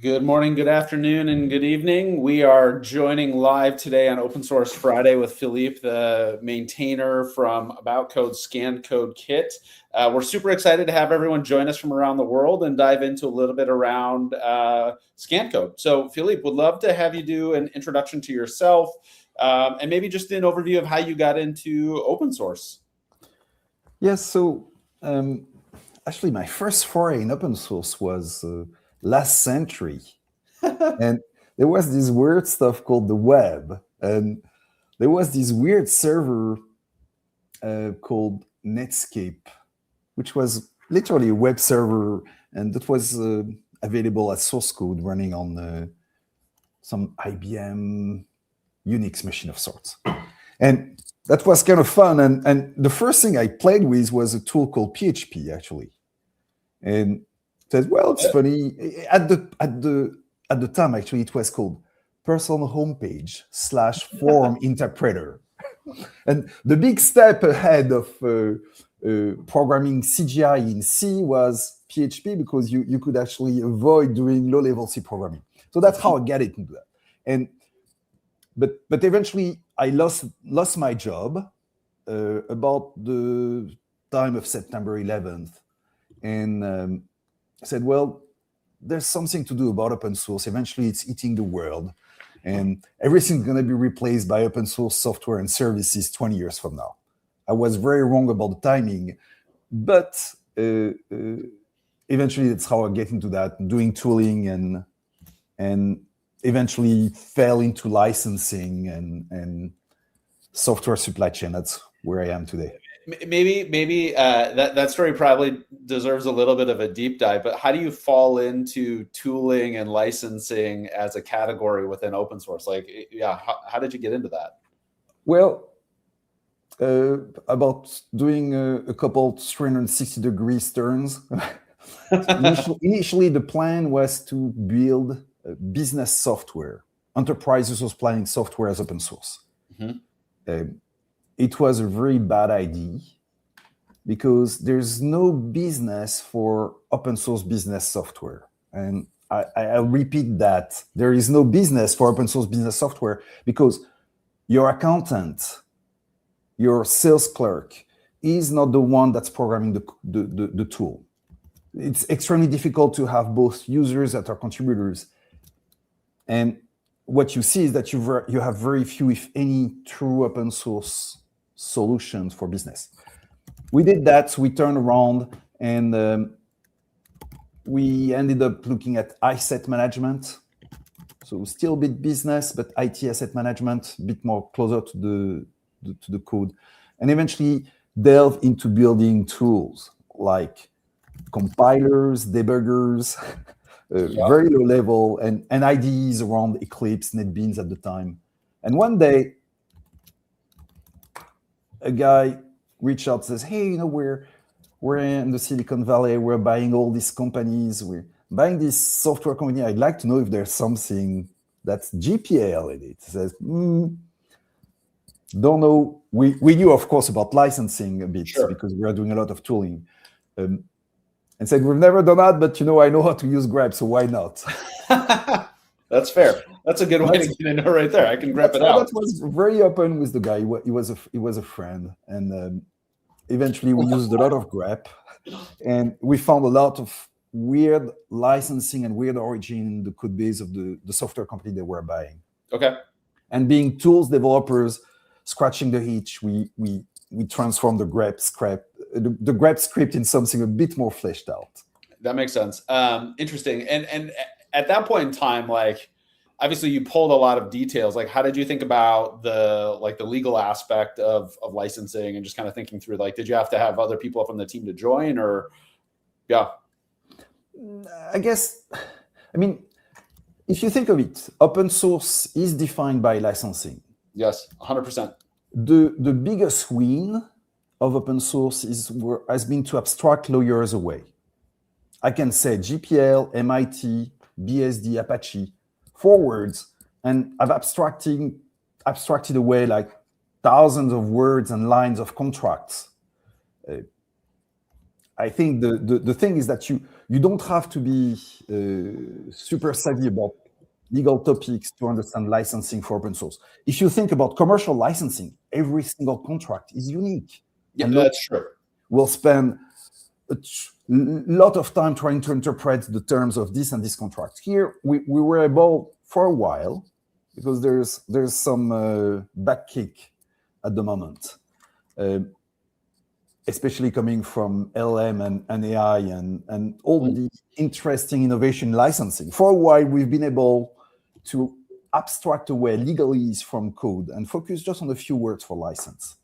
Good morning, good afternoon, and good evening. We are joining live today on Open Source Friday with Philippe, the maintainer from About Code ScanCode Kit. We're super excited to have everyone join us from around the world and dive into a little bit around ScanCode. So, Philippe, would love to have you do an introduction to yourself and maybe just an overview of how you got into open source. Yes, so actually my first foray in open source was last century. And there was this weird stuff called the web. And there was this weird server called Netscape, which was literally a web server. And that was available as source code running on some IBM Unix machine of sorts. And that was kind of fun. And the first thing I played with was a tool called PHP, actually. And said, well, it's funny. At the time, actually, it was called personal homepage / form interpreter. And the big step ahead of programming CGI in C was PHP, because you could actually avoid doing low-level C programming. So that's how I got it into that. And but eventually I lost my job about the time of September 11th, and said, well, there's something to do about open source. Eventually it's eating the world, and everything's going to be replaced by open source software and services 20 years from now. I was very wrong about the timing, but eventually that's how I get into that, doing tooling and eventually fell into licensing and software supply chain. That's where I am today. Maybe that story probably deserves a little bit of a deep dive, but how do you fall into tooling and licensing as a category within open source? Like, yeah, how did you get into that? Well, about doing a couple 360-degree turns. Initially, the plan was to build business software, enterprise resource planning software as open source. Mm-hmm. It was a very bad idea, because there's no business for open source business software. And I'll repeat that. There is no business for open source business software, because your accountant, your sales clerk is not the one that's programming the tool. It's extremely difficult to have both users that are contributors. And what you see is that you have very few, if any, true open source solutions for business. We did that. We turned around and we ended up looking at asset management. So still a bit business, but IT asset management, a bit more closer to the code. And eventually delve into building tools like compilers, debuggers, very low level, and IDEs around Eclipse, NetBeans at the time. And one day, a guy reached out and says, hey, we're in the Silicon Valley, we're buying all these companies, we're buying this software company. I'd like to know if there's something that's GPL in it. He says, don't know. We knew, of course, about licensing a bit, because we are doing a lot of tooling. And said, we've never done that, but I know how to use grep, so why not? That's fair. That's a good way to get into it right there. I can grep it out. That was very open with the guy. He was a friend, and eventually we used a lot of grep, and we found a lot of weird licensing and weird origin in the code base of the software company they were buying. Okay. And being tools developers, scratching the itch, we transformed the grep script in something a bit more fleshed out. That makes sense. Interesting. And at that point in time, like, obviously you pulled a lot of details. Like, how did you think about the legal aspect of licensing, and just kind of thinking through, like, did you have to have other people from the team to join, or? Yeah. I guess, if you think of it, open source is defined by licensing. Yes, 100%. The biggest win of open source has been to abstract lawyers away. I can say GPL, MIT, BSD, Apache, 4 words, and I've abstracted away like thousands of words and lines of contracts. I think the thing is that you don't have to be super savvy about legal topics to understand licensing for open source. If you think about commercial licensing, every single contract is unique. Yeah, And that's true. we'll spend a lot of time trying to interpret the terms of this and this contract. Here, we were able, for a while, because there's some back kick at the moment, especially coming from LM and AI and all the interesting innovation licensing. For a while, we've been able to abstract away legalese from code and focus just on a few words for license.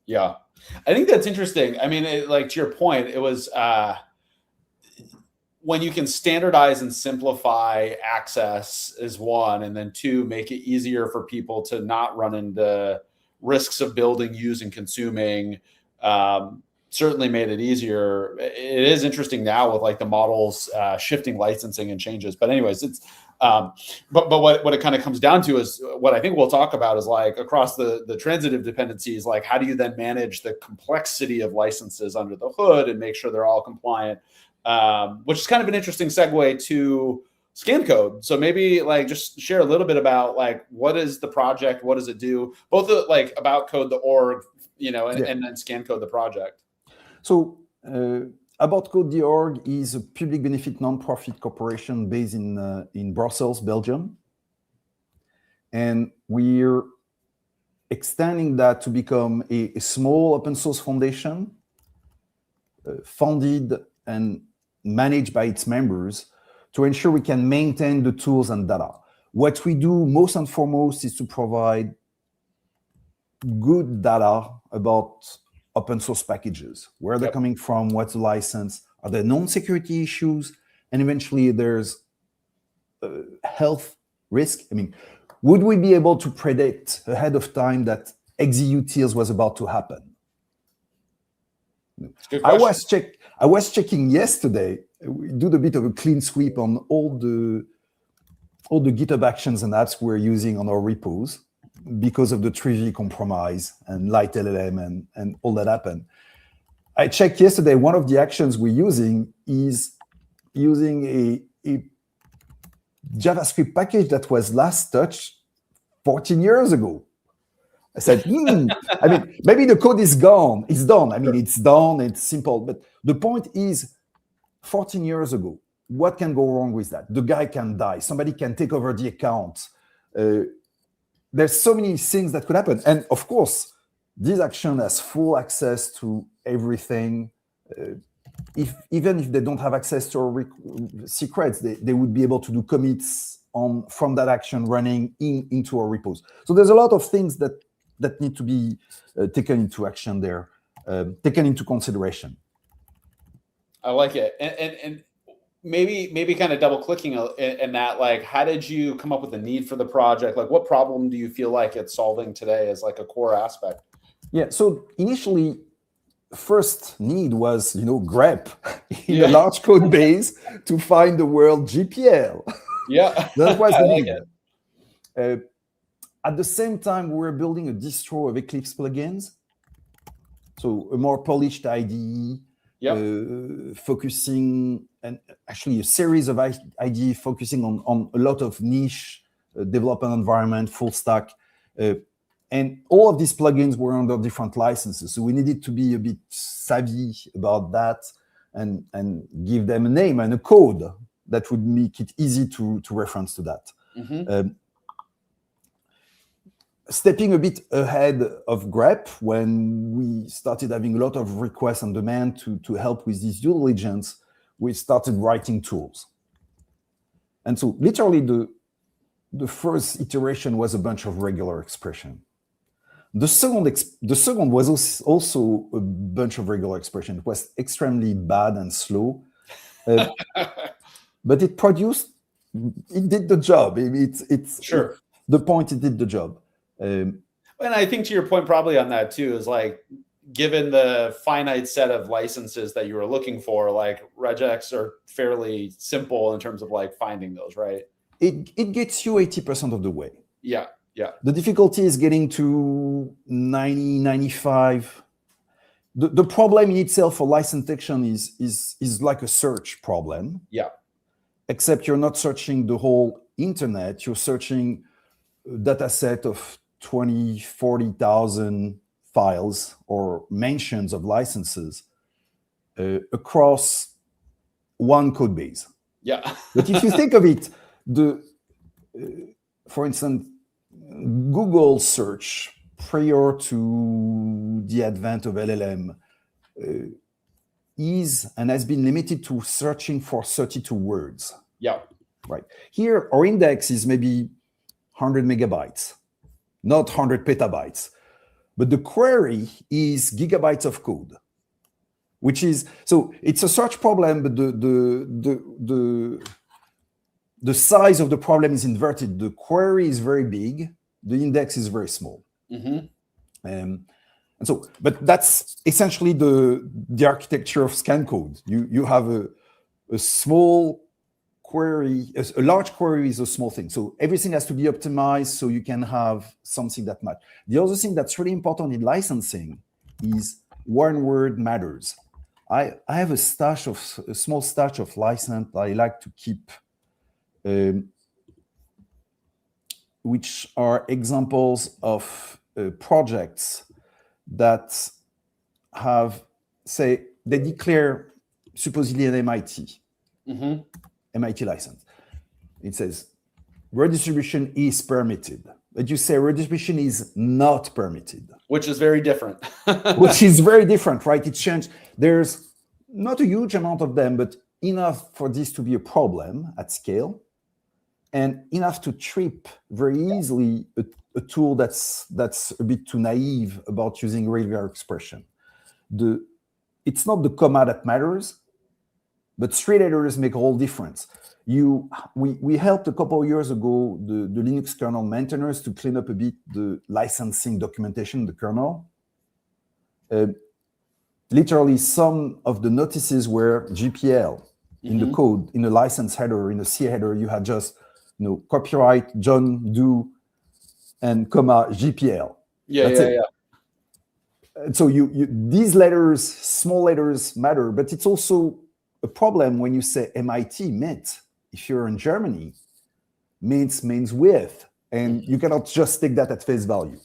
Yeah, I think that's interesting. I mean, like to your point, it was when you can standardize and simplify access is one, and then two, make it easier for people to not run into risks of building, using, consuming. Certainly made it easier. It is interesting now with like the models shifting licensing and changes. But anyways, it's but what it kind of comes down to is what I think we'll talk about is like across the transitive dependencies, like how do you then manage the complexity of licenses under the hood and make sure they're all compliant, which is kind of an interesting segue to ScanCode. So maybe like just share a little bit about like what is the project, what does it do, both the, like about code, the org, and then ScanCode, the project. So About Code.org is a public benefit nonprofit corporation based in Brussels, Belgium. And we're extending that to become a small open source foundation funded and managed by its members to ensure we can maintain the tools and data. What we do most and foremost is to provide good data about open source packages, where they're coming from, what's the license, are there known security issues, and eventually there's health risk. I mean, would we be able to predict ahead of time that executils was about to happen? I was checking yesterday. We did a bit of a clean sweep on all the GitHub actions and apps we're using on our repos because of the 3V compromise and light LLM and all that happened. I checked yesterday, one of the actions we're using is using a JavaScript package that was last touched 14 years ago. I said, I mean, maybe the code is gone. It's done. I mean, it's done. It's simple. But the point is, 14 years ago, what can go wrong with that? The guy can die. Somebody can take over the account. There's so many things that could happen. And of course, this action has full access to everything. Even if they don't have access to our secrets, they would be able to do commits from that action running into our repos. So there's a lot of things that need to be taken into action there, taken into consideration. I like it. And maybe kind of double clicking in that, like, how did you come up with the need for the project? Like, what problem do you feel like it's solving today as like a core aspect? Yeah, so initially, first need was, grep in a large code base to find the word GPL. Yeah, that was the need. At the same time, we were building a distro of Eclipse plugins, so a more polished IDE, focusing, and actually a series of IDE focusing on a lot of niche development environment, full stack. And all of these plugins were under different licenses. So we needed to be a bit savvy about that and give them a name and a code that would make it easy to reference to that. Mm-hmm. Stepping a bit ahead of grep, when we started having a lot of requests and demand to help with this due diligence, we started writing tools. And so literally the first iteration was a bunch of regular expression. The second was also a bunch of regular expression. It was extremely bad and slow, but it did the job. It's sure. The point, it did the job. And I think to your point probably on that too, is like, given the finite set of licenses that you were looking for, like regex are fairly simple in terms of like finding those, right? It gets you 80% of the way. Yeah. Yeah. The difficulty is getting to 90, 95. the problem in itself for license detection is like a search problem. Yeah. Except you're not searching the whole internet. You're searching a data set of 20, 40,000 files or mentions of licenses across one code base. Yeah. But if you think of it, for instance, Google search prior to the advent of LLM is and has been limited to searching for 32 words. Yeah. Right. Here, our index is maybe 100 megabytes, not 100 petabytes. But the query is gigabytes of code, which is, so it's a search problem, but the size of the problem is inverted. The query is very big, the index is very small. Mm-hmm. And so, but that's essentially the architecture of ScanCode. You have a small query, a large query is a small thing. So everything has to be optimized so you can have something that matches. The other thing that's really important in licensing is one word matters. I have a small stash of license I like to keep, which are examples of projects that have, say, they declare supposedly an MIT. Mm-hmm. MIT license. It says redistribution is permitted, but you say redistribution is not permitted, which is very different. Which is very different, right? It's changed. There's not a huge amount of them, but enough for this to be a problem at scale, and enough to trip very easily a tool that's a bit too naive about using regular expression. It's not the comma that matters, but three letters make a whole difference. We helped a couple of years ago the Linux kernel maintainers to clean up a bit the licensing documentation, the kernel. Literally, some of the notices were GPL in the code, in the license header, in the C header. You had just copyright John Doe and comma GPL. That's it. And so these letters, small letters, matter, but it's also a problem when you say MIT mint. If you're in Germany, mint means with, and you cannot just take that at face value.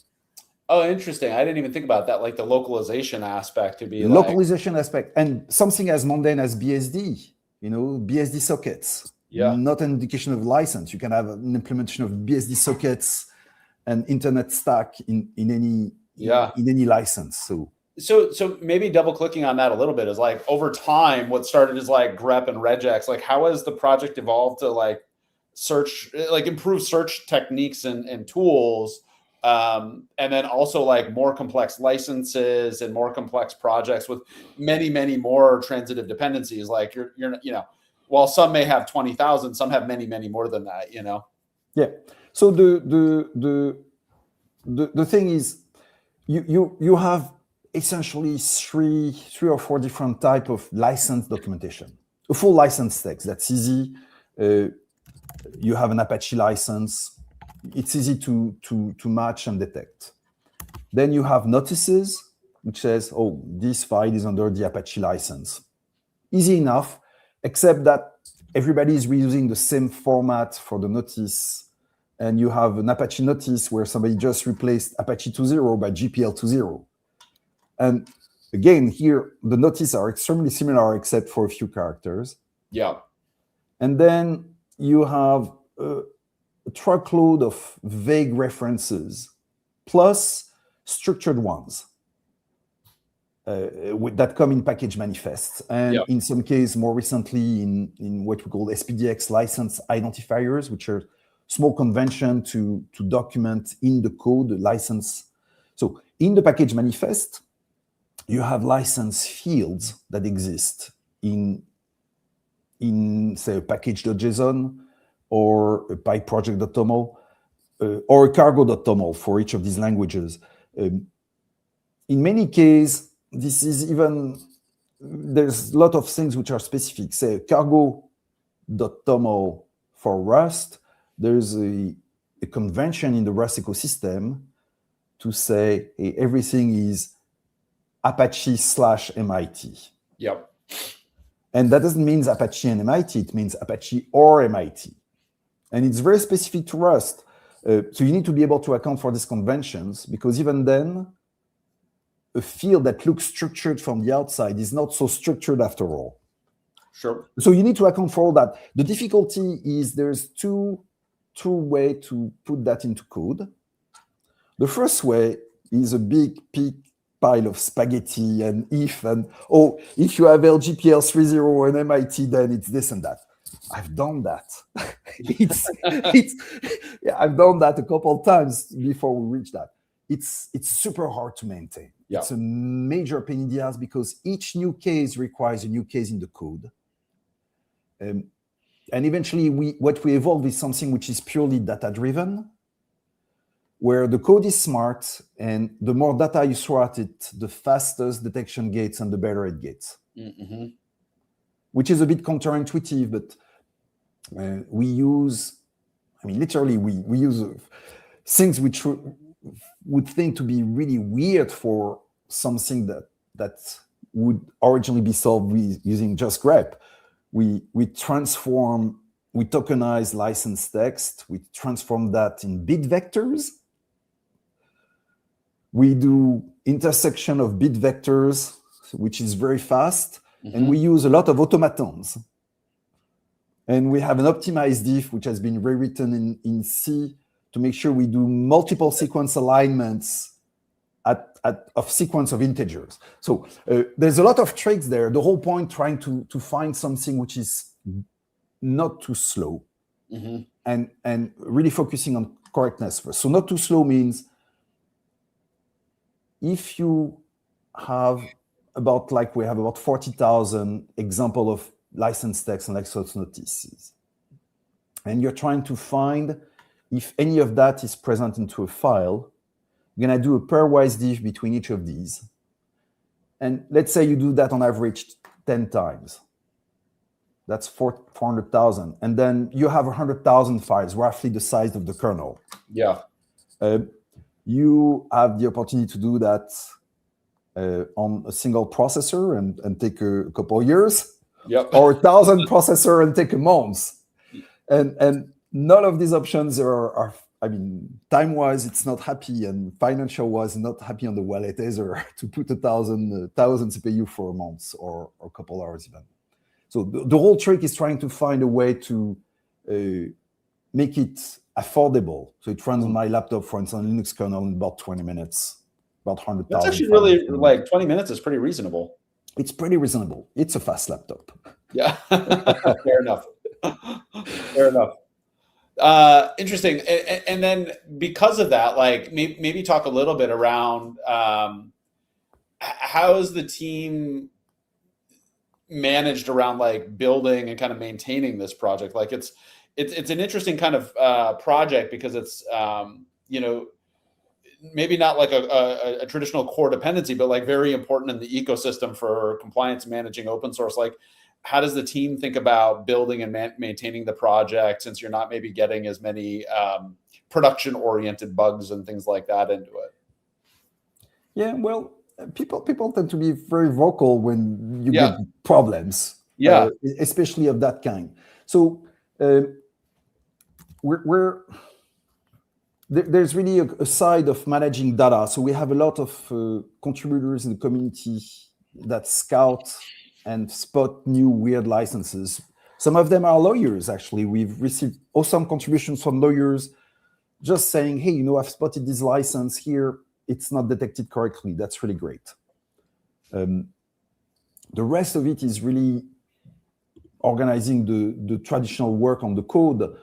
Oh, interesting. I didn't even think about that, like the localization aspect to be localization aspect, and something as mundane as BSD, BSD sockets. Yeah. Not an indication of license. You can have an implementation of BSD sockets and internet stack in any license. So maybe double clicking on that a little bit is like over time, what started as like grep and regex, like how has the project evolved to like improve search techniques and tools, and then also like more complex licenses and more complex projects with many more transitive dependencies. Like you're while some may have 20,000, some have many more than that. Yeah. So the thing is, you have essentially three or four different type of license documentation. A full license text, that's easy. You have an Apache license. It's easy to match and detect. Then you have notices, which says, oh, this file is under the Apache license. Easy enough, except that everybody is reusing the same format for the notice. And you have an Apache notice where somebody just replaced Apache 2.0 by GPL 2.0. And again, here, the notices are extremely similar except for a few characters. Yeah. And then you have a truckload of vague references plus structured ones that come in package manifests. And in some case, more recently, in what we call SPDX license identifiers, which are small convention to document in the code the license. So in the package manifest, you have license fields that exist in say, a package.json or a pyproject.toml or a cargo.toml for each of these languages. In many cases, this is even, there's a lot of things which are specific. Say, cargo.toml for Rust, there's a convention in the Rust ecosystem to say, hey, everything is Apache/MIT. Yep. And that doesn't mean Apache and MIT, it means Apache or MIT. And it's very specific to Rust. So you need to be able to account for these conventions, because even then, a field that looks structured from the outside is not so structured after all. Sure. So you need to account for all that. The difficulty is there's two ways to put that into code. The first way is a big pile of spaghetti and if you have LGPL 3.0 and MIT, then it's this and that. I've done that. I've done that a couple of times before we reach that. It's super hard to maintain. Yeah. It's a major pain in the ass because each new case requires a new case in the code. And eventually what we evolve is something which is purely data-driven, where the code is smart, and the more data you throw at it, the fastest detection gets and the better it gets. Mm-hmm. Which is a bit counterintuitive, but we use things which would think to be really weird for something that would originally be solved using just grep. We tokenize license text, we transform that in bit vectors. We do intersection of bit vectors, which is very fast, and we use a lot of automatons. And we have an optimized diff, which has been rewritten in C to make sure we do multiple sequence alignments of sequence of integers. So there's a lot of tricks there. The whole point trying to find something which is not too slow, and really focusing on correctness first. So not too slow means if you have we have about 40,000 example of license text and license notices, and you're trying to find if any of that is present into a file, you're going to do a pairwise diff between each of these. And let's say you do that on average 10 times. That's 400,000. And then you have 100,000 files, roughly the size of the kernel. Yeah. You have the opportunity to do that on a single processor and take a couple of years. Yep. Or 1,000 processor and take a month. And none of these options are time-wise, it's not happy, and financial-wise, not happy on the wallet either to put 1,000 CPU for a month or a couple hours even. So the whole trick is trying to find a way to make it affordable. So it runs on my laptop, for instance, on Linux kernel in about 20 minutes, about 100,000. That's actually really, like 20 minutes is pretty reasonable. It's pretty reasonable. It's a fast laptop. Yeah, fair enough. Fair enough. Interesting. And then because of that, like maybe talk a little bit around how is the team managed around like building and kind of maintaining this project? Like it's an interesting kind of project because it's maybe not like a traditional core dependency, but like very important in the ecosystem for compliance managing open source. Like, how does the team think about building and maintaining the project, since you're not maybe getting as many production-oriented bugs and things like that into it? Yeah, well, people tend to be very vocal when you get problems, especially of that kind. So there's really a side of managing data. So we have a lot of contributors in the community that scout and spot new weird licenses. Some of them are lawyers, actually. We've received awesome contributions from lawyers just saying, hey, I've spotted this license here. It's not detected correctly. That's really great. The rest of it is really organizing the traditional work on the code,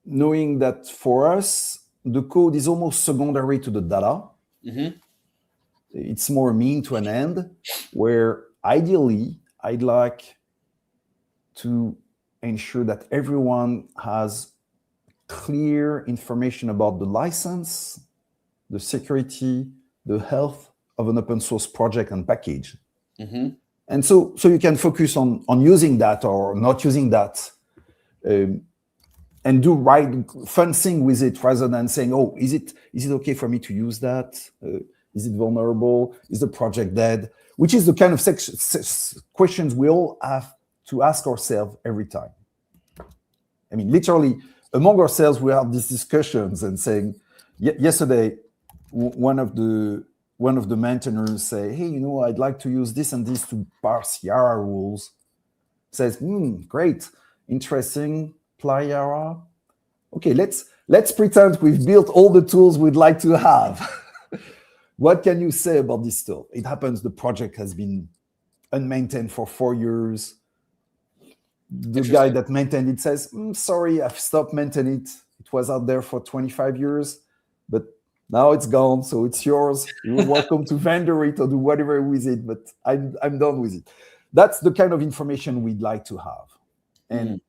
knowing that for us, the code is almost secondary to the data. It's more a mean to an end, where ideally, I'd like to ensure that everyone has clear information about the license, the security, the health of an open source project and package. And so you can focus on using that or not using that, and do right fun thing with it rather than saying, oh, is it okay for me to use that? Is it vulnerable? Is the project dead? Which is the kind of questions we all have to ask ourselves every time. I mean, literally, among ourselves, we have these discussions and saying, yesterday, one of the maintainers say, hey, I'd like to use this and this to parse Yara rules. Says, great, interesting, apply Yara. Okay, let's pretend we've built all the tools we'd like to have. What can you say about this tool? It happens the project has been unmaintained for 4 years. The guy that maintained it says, sorry, I've stopped maintaining it. It was out there for 25 years, but now it's gone, so it's yours. You're welcome to vendor it or do whatever with it, but I'm done with it. That's the kind of information we'd like to have. And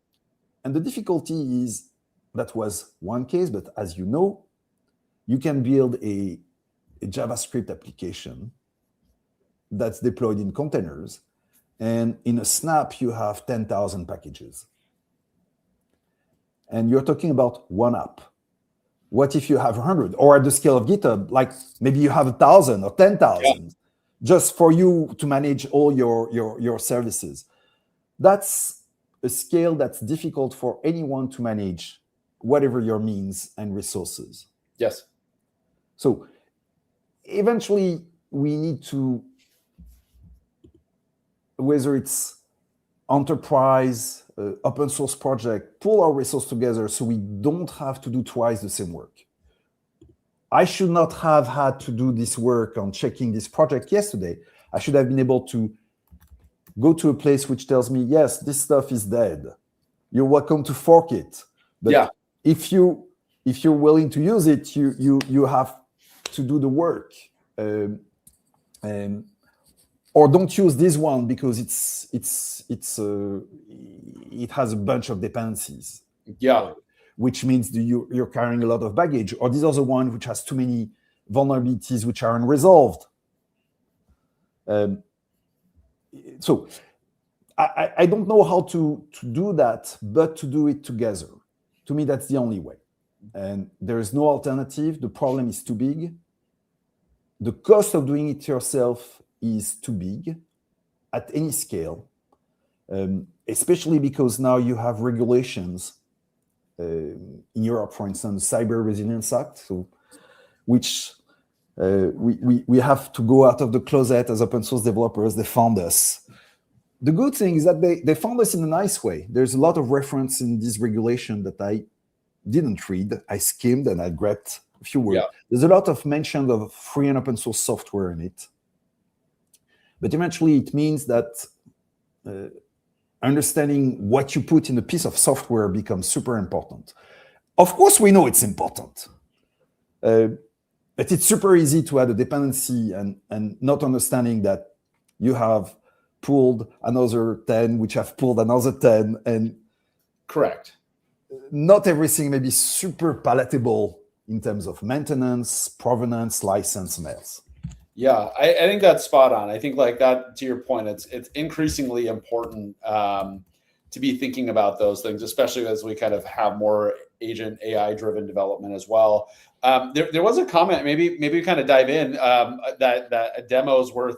the difficulty is that was one case, but as you know, you can build a JavaScript application that's deployed in containers, and in a snap, you have 10,000 packages. And you're talking about one app. What if you have 100? Or at the scale of GitHub, like maybe you have 1,000 or 10,000, just for you to manage all your services. That's a scale that's difficult for anyone to manage, whatever your means and resources. Yes. So eventually, we need to, whether it's enterprise, open source project, pull our resources together so we don't have to do twice the same work. I should not have had to do this work on checking this project yesterday. I should have been able to go to a place which tells me, yes, this stuff is dead. You're welcome to fork it. But if you're willing to use it, you have to do the work. Or don't use this one because it has a bunch of dependencies. Yeah. Which means you're carrying a lot of baggage. Or this other one which has too many vulnerabilities which are unresolved. So I don't know how to do that, but to do it together. To me, that's the only way. And there is no alternative. The problem is too big. The cost of doing it yourself is too big at any scale, especially because now you have regulations in Europe, for instance, the Cyber Resilience Act, so which we have to go out of the closet as open source developers. They found us. The good thing is that they found us in a nice way. There's a lot of reference in this regulation that I didn't read. I skimmed and I grabbed a few words. Yeah. There's a lot of mention of free and open source software in it. But eventually it means that understanding what you put in a piece of software becomes super important. Of course, we know it's important. But it's super easy to add a dependency and not understanding that you have pulled another 10, which have pulled another 10. And correct. Not everything may be super palatable in terms of maintenance, provenance, license, and else. Yeah, I think that's spot on. I think like that, to your point, it's increasingly important to be thinking about those things, especially as we kind of have more agent AI driven development as well. There was a comment, maybe we kind of dive in, that a demo is worth,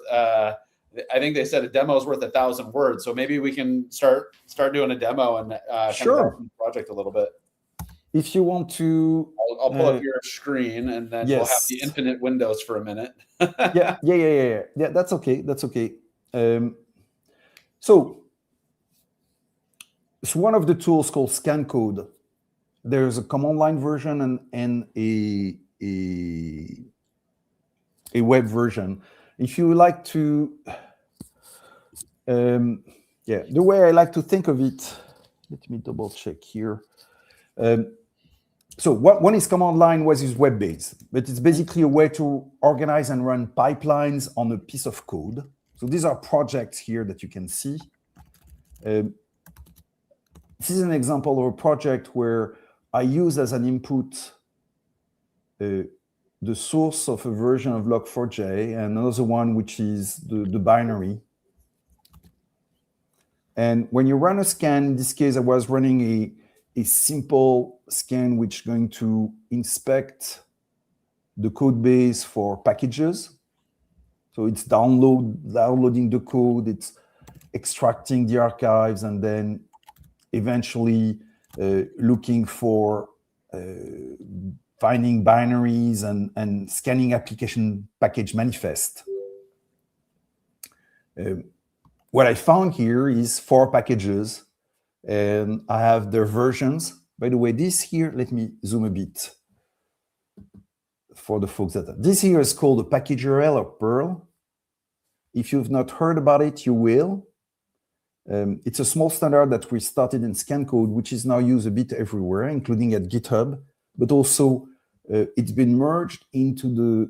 I think they said a demo is worth 1,000 words. So maybe we can start doing a demo and sure. kind of the project a little bit. If you want to, I'll pull up your screen and then we'll have the infinite windows for a minute. Yeah. That's okay. That's okay. So one of the tools called ScanCode. There's a command line version and a web version. If you like to, the way I like to think of it, let me double check here. So one is command line, one is web-based, but it's basically a way to organize and run pipelines on a piece of code. So these are projects here that you can see. This is an example of a project where I use as an input the source of a version of log4j and another one which is the binary. And when you run a scan, in this case, I was running a simple scan which is going to inspect the code base for packages. So it's downloading the code, it's extracting the archives, and then eventually looking for finding binaries and scanning application package manifest. What I found here is 4 packages, and I have their versions. By the way, this here, let me zoom a bit for the folks that this here is called a package URL or Perl. If you've not heard about it, you will. It's a small standard that we started in ScanCode, which is now used a bit everywhere, including at GitHub, but also it's been merged into the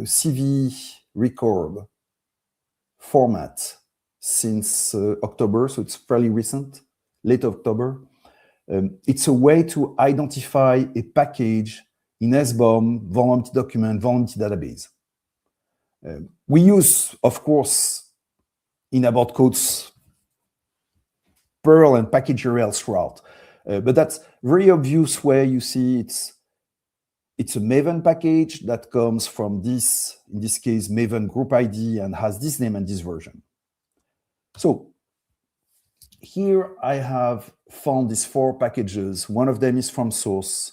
CV record format since October, so it's fairly recent, late October. It's a way to identify a package in SBOM, vulnerability document, vulnerability database. We use, of course, in About Code's Perl and package URL throughout, but that's very obvious where you see it's a Maven package that comes from this, in this case, Maven group ID and has this name and this version. So here I have found these 4 packages. One of them is from source.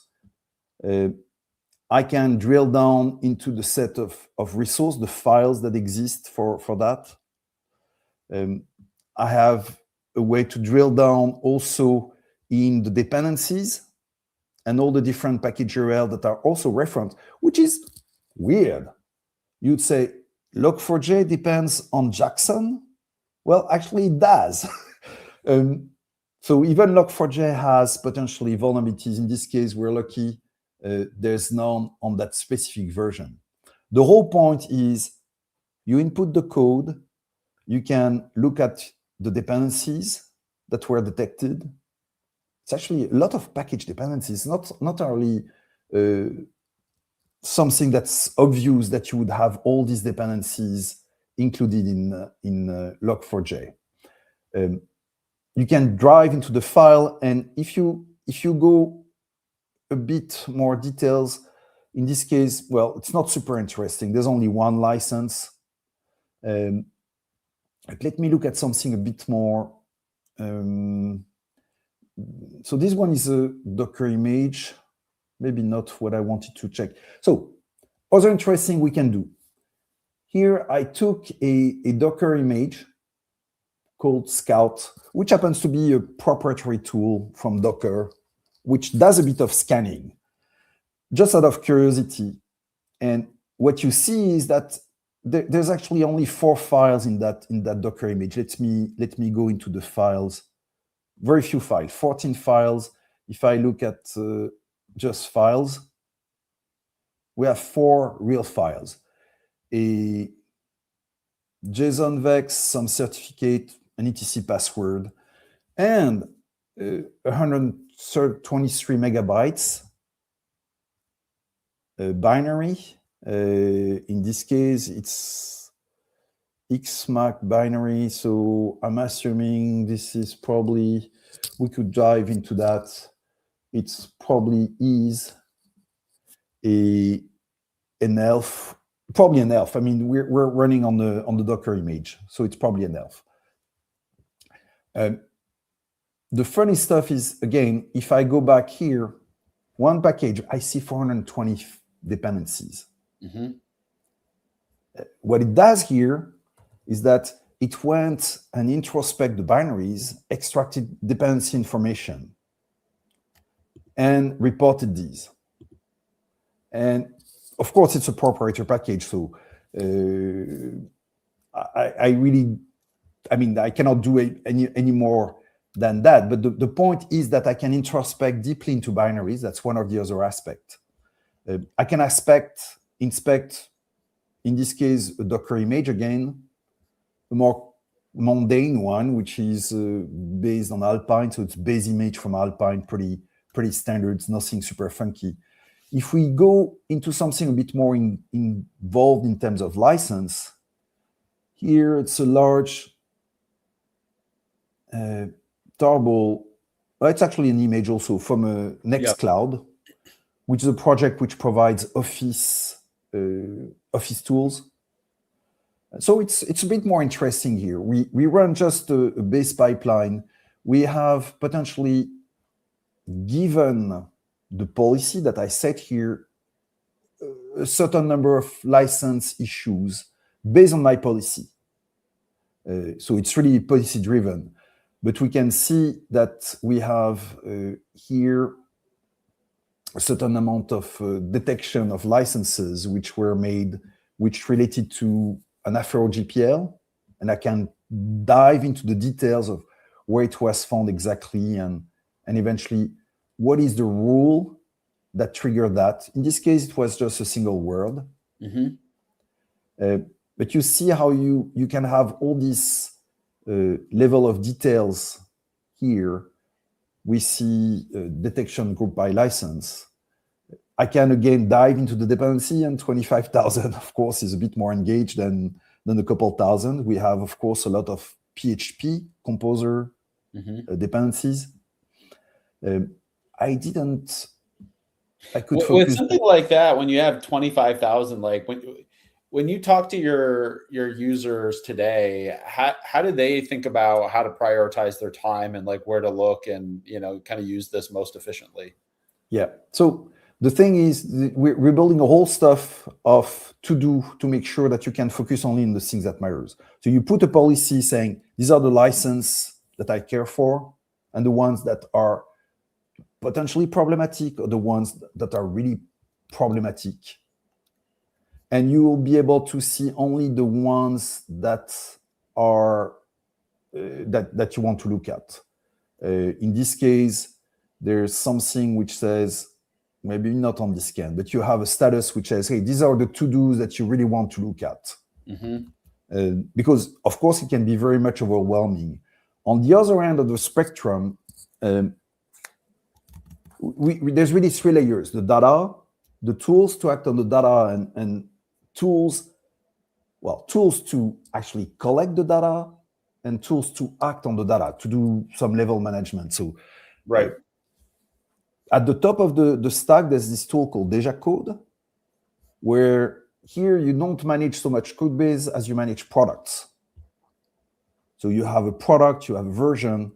I can drill down into the set of resource, the files that exist for that. I have a way to drill down also in the dependencies and all the different package URL that are also referenced, which is weird. You'd say log4j depends on Jackson. Well, actually it does. So even log4j has potentially vulnerabilities. In this case, we're lucky there's none on that specific version. The whole point is you input the code, you can look at the dependencies that were detected. It's actually a lot of package dependencies, not only something that's obvious that you would have all these dependencies included in log4j. You can drive into the file, and if you go a bit more details, in this case, well, it's not super interesting. There's only one license. Let me look at something a bit more. So this one is a Docker image, maybe not what I wanted to check. So other interesting we can do. Here I took a Docker image called Scout, which happens to be a proprietary tool from Docker, which does a bit of scanning, just out of curiosity. And what you see is that there's actually only 4 files in that Docker image. Let me go into the files. Very few files, 14 files. If I look at just files, we have 4 real files. A JSON vex, some certificate, an etc password, and 123 megabytes binary. In this case, it's XMAC binary, so I'm assuming this is probably, we could dive into that. It's probably is an ELF, probably an ELF. I mean, we're running on the Docker image, so it's probably an ELF. The funny stuff is, again, if I go back here, one package, I see 420 dependencies. Mm-hmm. What it does here is that it went and introspect the binaries, extracted dependency information, and reported these. And of course, it's a proprietary package, so I cannot do any more than that. But the point is that I can introspect deeply into binaries. That's one of the other aspects. I can inspect, in this case, a Docker image again, a more mundane one, which is based on Alpine. So it's base image from Alpine, pretty standard, nothing super funky. If we go into something a bit more involved in terms of license, here it's a large tarball. It's actually an image also from Nextcloud, which is a project which provides Office Office tools. So it's a bit more interesting here. We run just a base pipeline. We have potentially given the policy that I set here a certain number of license issues based on my policy. So it's really policy driven. But we can see that we have here a certain amount of detection of licenses which were made, which related to an Afro GPL. And I can dive into the details of where it was found exactly and eventually what is the rule that triggered that. In this case, it was just a single word. But you see how you can have all this level of details here. We see detection group by license. I can again dive into the dependency, and 25,000, of course, is a bit more engaged than a couple thousand. We have, of course, a lot of PHP composer dependencies. I could focus with something like that. When you have 25,000, like when you talk to your users today, how do they think about how to prioritize their time and like where to look and kind of use this most efficiently? Yeah. So the thing is, we're building a whole stuff of to make sure that you can focus only on the things that matters. So you put a policy saying these are the license that I care for, and the ones that are potentially problematic, or the ones that are really problematic. And you will be able to see only the ones that are that you want to look at. In this case, there's something which says, maybe not on this scan, but you have a status which says, hey, these are the to-dos that you really want to look at. Because, of course, it can be very much overwhelming. On the other end of the spectrum, there's really three layers: the data, the tools to act on the data, and tools to actually collect the data, and tools to act on the data, to do some level management. So right. At the top of the stack, there's this tool called Code, where here you don't manage so much code base as you manage products. So you have a product, you have a version,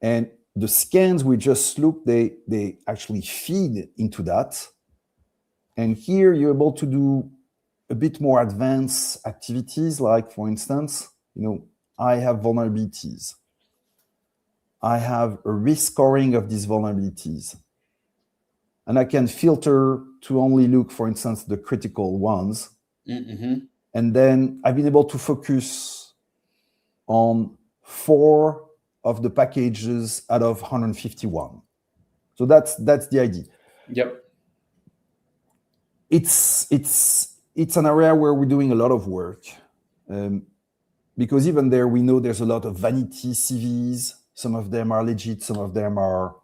and the scans we just looked, they actually feed into that. And here you're able to do a bit more advanced activities, like, for instance, I have vulnerabilities. I have a risk scoring of these vulnerabilities. And I can filter to only look, for instance, the critical ones. And then I've been able to focus on 4 of the packages out of 151. So that's the idea. Yep. It's an area where we're doing a lot of work, because even there we know there's a lot of vanity CVs. Some of them are legit, some of them are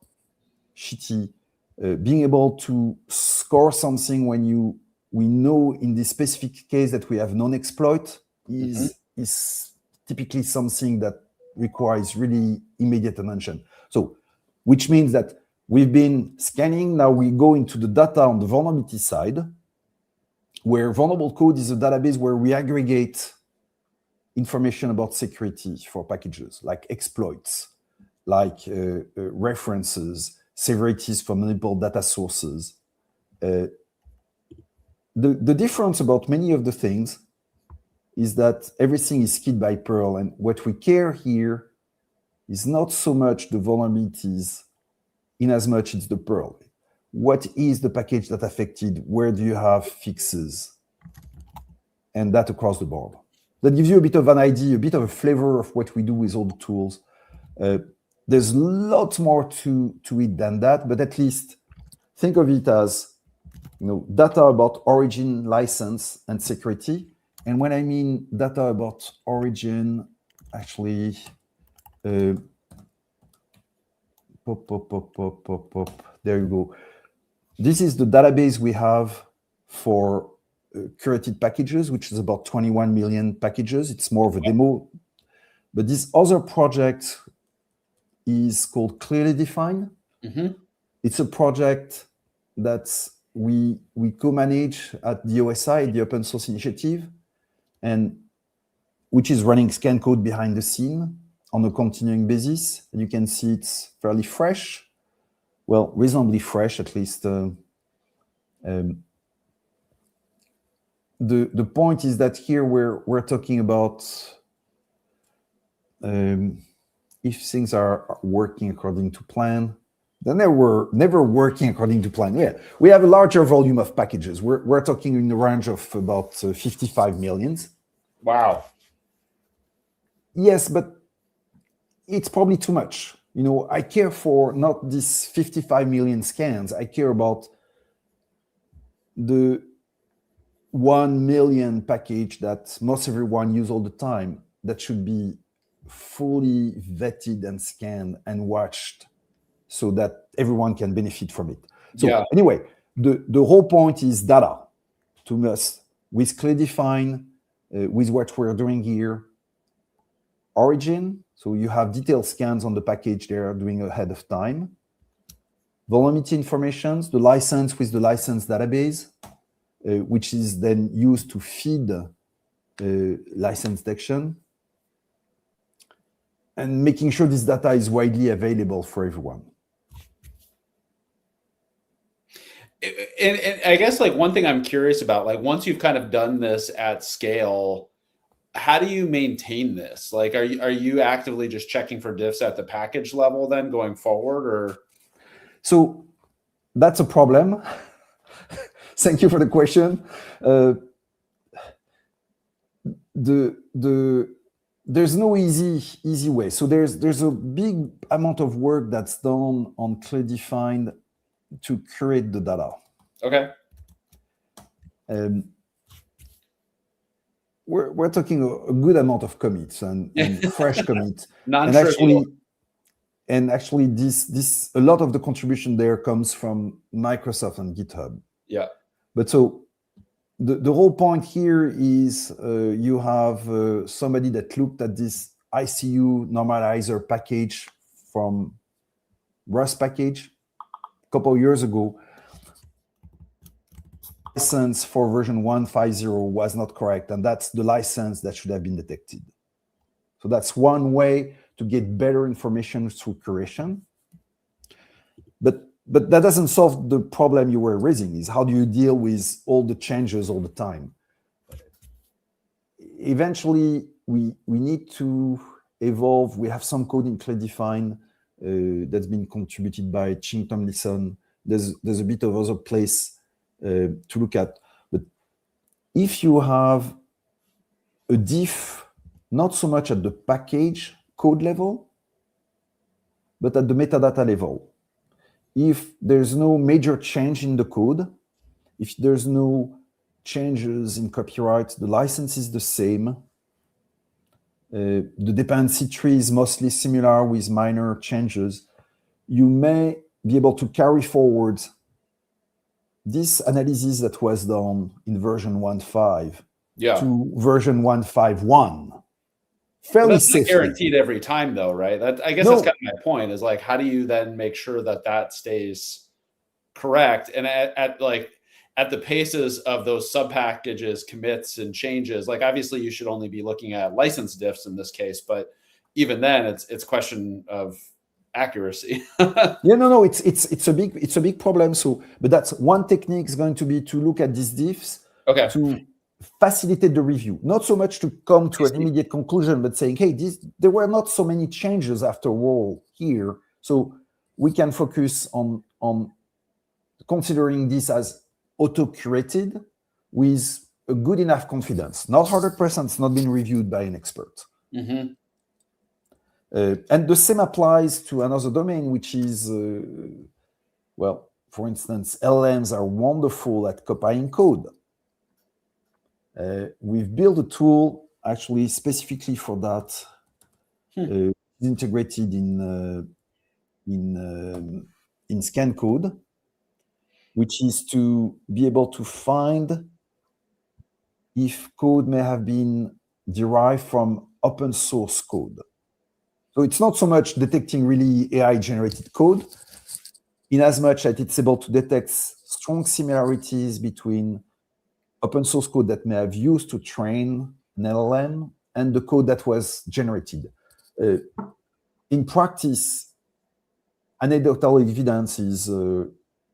shitty. Being able to score something when we know in this specific case that we have non-exploit is typically something that requires really immediate attention. So, which means that we've been scanning, now we go into the data on the vulnerability side, where vulnerable code is a database where we aggregate information about security for packages, like exploits, like references, severities from multiple data sources. The difference about many of the things is that everything is keyed by Perl, and what we care here is not so much the vulnerabilities in as much it's the Perl. What is the package that affected? Where do you have fixes? And that across the board. That gives you a bit of an idea, a bit of a flavor of what we do with all the tools. There's lots more to it than that, but at least think of it as data about origin, license, and security. And when I mean data about origin, actually, there you go. This is the database we have for curated packages, which is about 21 million packages. It's more of a demo. But this other project is called ClearlyDefined. It's a project that's we co-manage at the OSI, the Open Source Initiative, and which is running ScanCode behind the scene on a continuing basis. And you can see it's fairly fresh, well, reasonably fresh, at least. The point is that here we're talking about if things are working according to plan. Then they were never working according to plan. Yeah, we have a larger volume of packages. We're talking in the range of about 55 million. Wow. Yes, but it's probably too much. You know, I care for not these 55 million scans. I care about the 1 million package that most everyone use all the time that should be fully vetted and scanned and watched so that everyone can benefit from it. So anyway, the whole point is data to us with ClearlyDefined, with what we're doing here. Origin, so you have detailed scans on the package they are doing ahead of time. Volumetry informations, the license with the license database, which is then used to feed license detection, and making sure this data is widely available for everyone. And I guess like one thing I'm curious about, like once you've kind of done this at scale, how do you maintain this? Like, are you actively just checking for diffs at the package level then going forward, or? So that's a problem. Thank you for the question. There's no easy way. So there's a big amount of work that's done on ClearlyDefined to curate the data. Okay. We're talking a good amount of commits and fresh commits. Non-trivial. And actually this a lot of the contribution there comes from Microsoft and GitHub. Yeah. But so the whole point here is you have somebody that looked at this ICU normalizer package from Rust package a couple of years ago. License for version 150 was not correct, and that's the license that should have been detected. So that's one way to get better information through curation. But that doesn't solve the problem you were raising, is how do you deal with all the changes all the time? Eventually, we need to evolve. We have some code in ClearlyDefined that's been contributed by Ching Tomlinson. There's a bit of other place to look at. But if you have a diff, not so much at the package code level, but at the metadata level, if there's no major change in the code, if there's no changes in copyright, the license is the same, the dependency tree is mostly similar with minor changes, you may be able to carry forward this analysis that was done in version 1.5 to version 1.5.1. Fairly that's not safely. guaranteed every time, though, right? I guess that's kind of my point. Is like, how do you then make sure that stays correct? And at the paces of those sub packages, commits, and changes, like obviously you should only be looking at license diffs in this case, but even then, it's a question of accuracy. It's a big problem. So, but that's one technique is going to be to look at these diffs to facilitate the review, not so much to come to an immediate conclusion, but saying, hey, there were not so many changes after all here, so we can focus on considering this as auto-curated with a good enough confidence. Not 100%, it's not been reviewed by an expert. Mm-hmm. And the same applies to another domain, which is, well, for instance, LLMs are wonderful at copying code. We've built a tool actually specifically for that, integrated in ScanCode, which is to be able to find if code may have been derived from open source code. So it's not so much detecting really AI-generated code, in as much as it's able to detect strong similarities between open source code that may have used to train an LLM and the code that was generated. In practice, anecdotal evidence is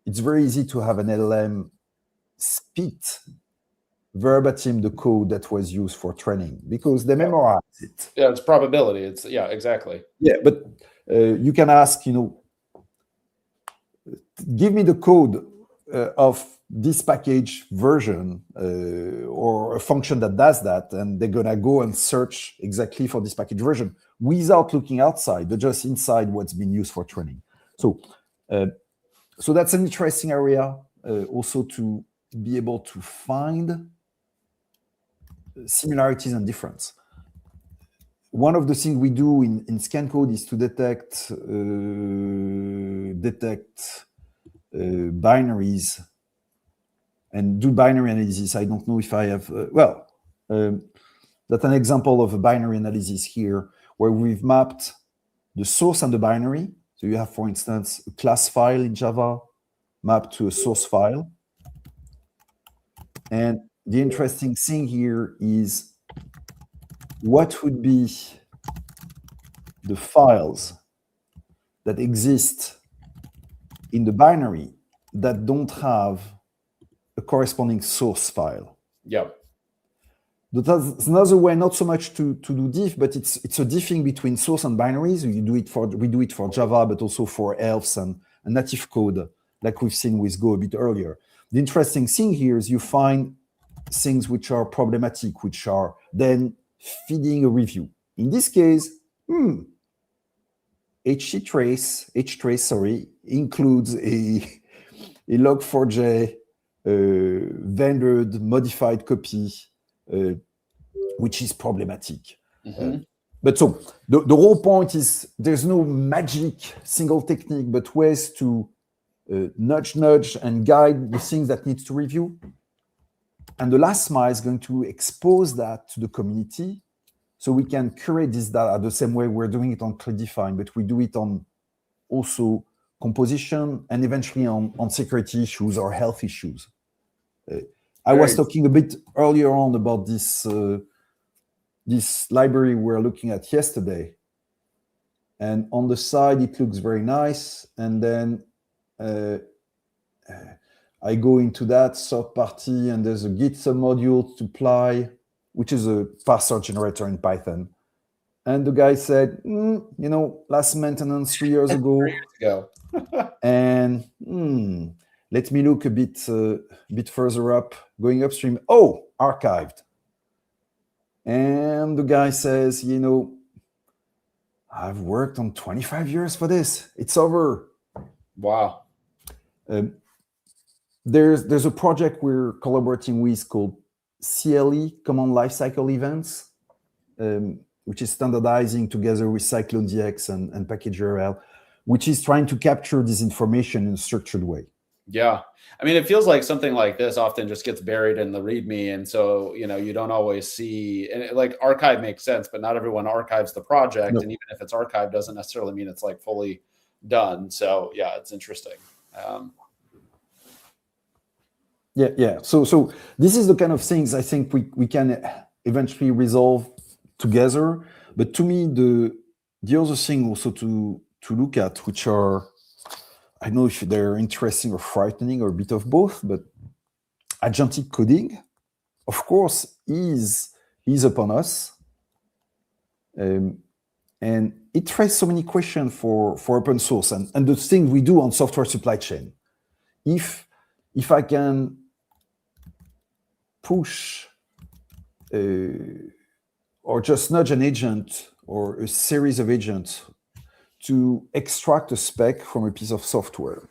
it's very easy to have an LLM spit verbatim the code that was used for training because they memorize it. Yeah, it's probability. It's exactly. Yeah, but you can ask, give me the code of this package version or a function that does that, and they're gonna go and search exactly for this package version without looking outside, but just inside what's been used for training. So that's an interesting area also to be able to find similarities and difference. One of the things we do in ScanCode is to detect binaries and do binary analysis. I don't know if I have, that's an example of a binary analysis here where we've mapped the source and the binary. So you have, for instance, a class file in Java mapped to a source file. And the interesting thing here is what would be the files that exist in the binary that don't have a corresponding source file. Yeah. That's another way, not so much to do diff, but it's a diffing between source and binaries. We do it for Java, but also for ELFs and native code, like we've seen with Go a bit earlier. The interesting thing here is you find things which are problematic, which are then feeding a review. In this case, htrace includes a log4j vendored modified copy, which is problematic. But so the whole point is there's no magic single technique, but ways to nudge and guide the things that needs to review. And the last mile is going to expose that to the community so we can curate this data the same way we're doing it on ClearlyDefined, but we do it on also composition and eventually on security issues or health issues. I was talking a bit earlier on about this library we're looking at yesterday. And on the side, it looks very nice. And then I go into that third party, and there's a Git submodule to apply, which is a parser generator in Python. And the guy said, last maintenance 3 years ago. And let me look a bit further up, going upstream. Oh, archived. And the guy says, I've worked on 25 years for this. It's over. Wow. There's a project we're collaborating with called CLE, Command Lifecycle Events, which is standardizing together with CycloneDX and PackageURL, which is trying to capture this information in a structured way. Yeah. I mean, it feels like something like this often just gets buried in the README. And so, you don't always see, and like archive makes sense, but not everyone archives the project. No. And even if it's archived, doesn't necessarily mean it's like fully done. So yeah, it's interesting. Yeah. So this is the kind of things I think we can eventually resolve together. But to me, the other thing also to look at, which are, I don't know if they're interesting or frightening or a bit of both, but agentic coding, of course, is upon us. And it raises so many questions for open source and the thing we do on software supply chain. If I can push or just nudge an agent or a series of agents to extract a spec from a piece of software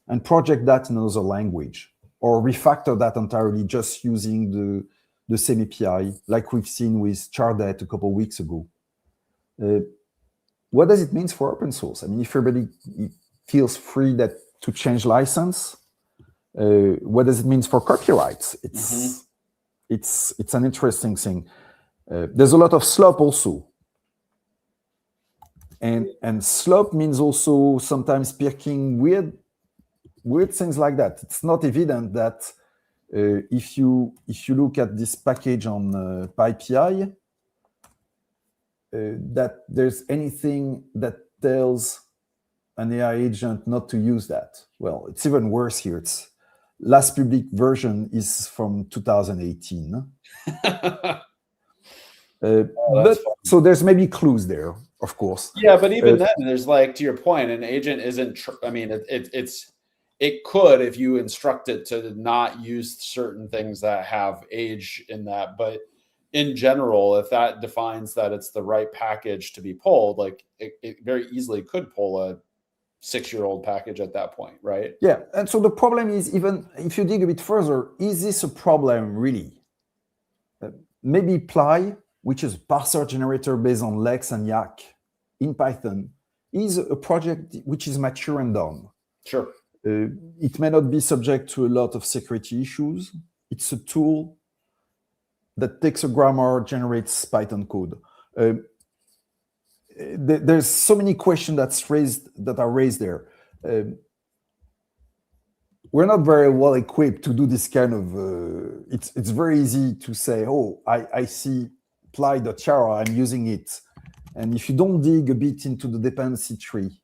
and project that in another language, or refactor that entirely just using the same API, like we've seen with Chardet a couple of weeks ago. What does it mean for open source? I mean, if everybody feels free to change license, what does it mean for copyrights? It's an interesting thing. There's a lot of slop also. And slop means also sometimes picking weird weird things like that. It's not evident that if you look at this package on PyPI, that there's anything that tells an AI agent not to use that. Well, it's even worse here. Its last public version is from 2018. But so there's maybe clues there, of course. Yeah, but even then, there's like, to your point, an agent isn't. I mean, it could, if you instruct it to not use certain things that have age in that. But in general, if that defines that it's the right package to be pulled, like it very easily could pull a 6-year-old package at that point, right? Yeah, and so the problem is, even if you dig a bit further, is this a problem really? Maybe Ply, which is a parser generator based on Lex and Yak in Python, is a project which is mature and done. Sure. It may not be subject to a lot of security issues. It's a tool that takes a grammar, generates Python code. There's so many questions that are raised there. We're not very well equipped to do this kind of. It's very easy to say, "Oh, I see ply.chara, I'm using it," and if you don't dig a bit into the dependency tree,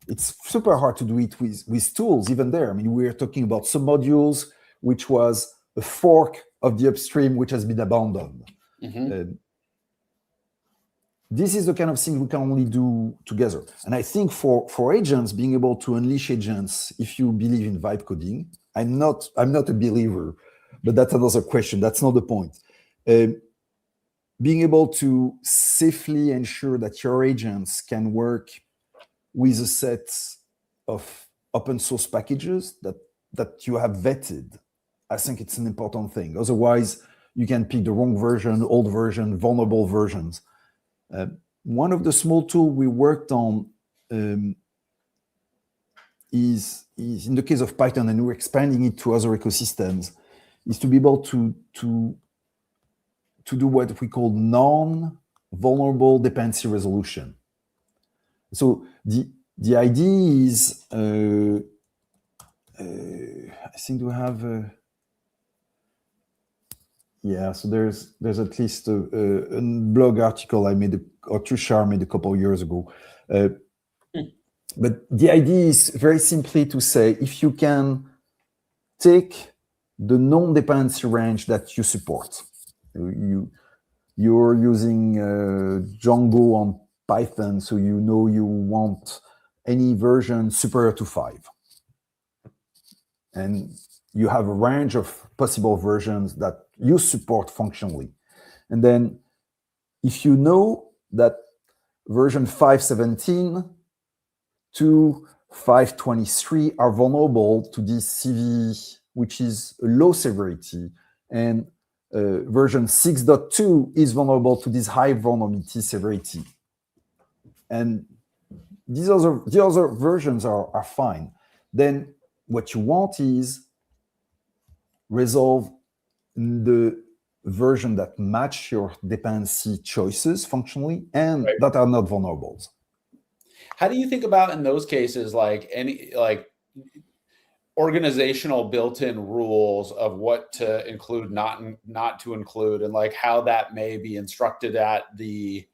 it's super hard to do it with tools. Even there, I mean, we're talking about submodules, which was a fork of the upstream which has been abandoned. Mm-hmm. This is the kind of thing we can only do together. And I think for agents, being able to unleash agents, if you believe in vibe coding, I'm not a believer, but that's another question. That's not the point. Being able to safely ensure that your agents can work with a set of open source packages that you have vetted, I think it's an important thing. Otherwise, you can pick the wrong version, old version, vulnerable versions. One of the small tools we worked on is in the case of Python, and we're expanding it to other ecosystems, is to be able to do what we call non-vulnerable dependency resolution. So the idea is, I think we have. Yeah, so there's at least a blog article I made, or Tushar made a couple of years ago. But the idea is very simply to say, if you can take the non-dependency range that you support, you're using Django on Python, so you know you want any version superior to 5. And you have a range of possible versions that you support functionally. And then if you know that version 5.17 to 5.23 are vulnerable to this CV, which is a low severity, and version 6.2 is vulnerable to this high vulnerability severity. And the other versions are fine. Then what you want is resolve the version that match your dependency choices functionally and right, that are not vulnerables. How do you think about in those cases, like any organizational built-in rules of what to include, not to include, and like how that may be instructed at the